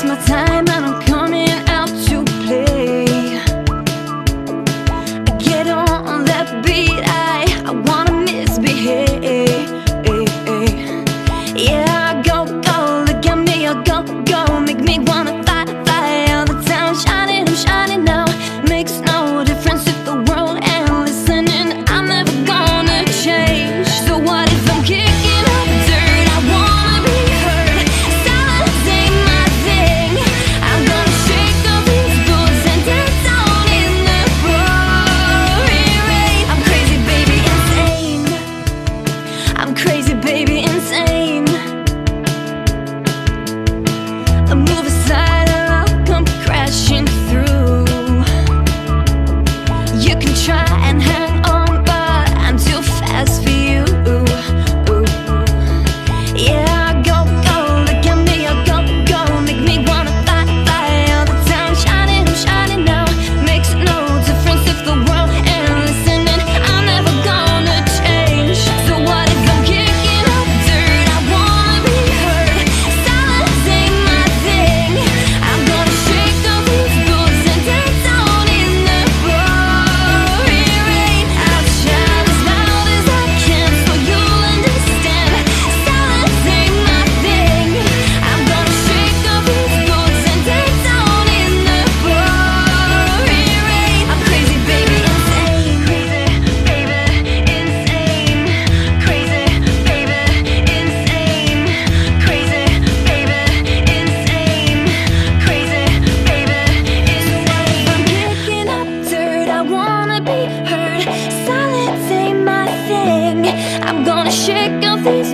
it's my time and I'm coming out to play. Get on that beat, I wanna misbehave. Yeah, go, go, look at me, go, go, make me wanna fly, fly all the time. Shining, I'm shining now, makes no difference if the world ain't listening. I'm never gonna change. So what if I'm kicking up dirt? I wanna be heard. Silence ain't my thing. I'm gonna shake off these boots and dance on in the pouring rain. I'm crazy, baby, insane. I'm crazy, baby, insane. I move aside or I'll come crashing through. You can try and hang on, but I'm too fast for you. Yeah, go, go, look at me, go, go, make me wanna fly, fly all the time. Shining, I'm shining now, makes no difference if the world ain't listening. I'm never gonna change. So what if I'm kicking up dirt? I wanna be heard. Silence ain't my thing. I'm gonna shake off these boots and dance on in the pouring rain. I'll shout as loud as I can so you'll understand. Silence ain't my thing. I'm gonna shake off these boots and dance on in the pouring rain. I'm crazy, baby, insane. Crazy, baby, insane. Crazy, baby, insane. Crazy, baby, insane. Crazy, baby, insane. I'm kicking up dirt, I wanna be heard. Silence ain't my thing. I'm gonna shake off these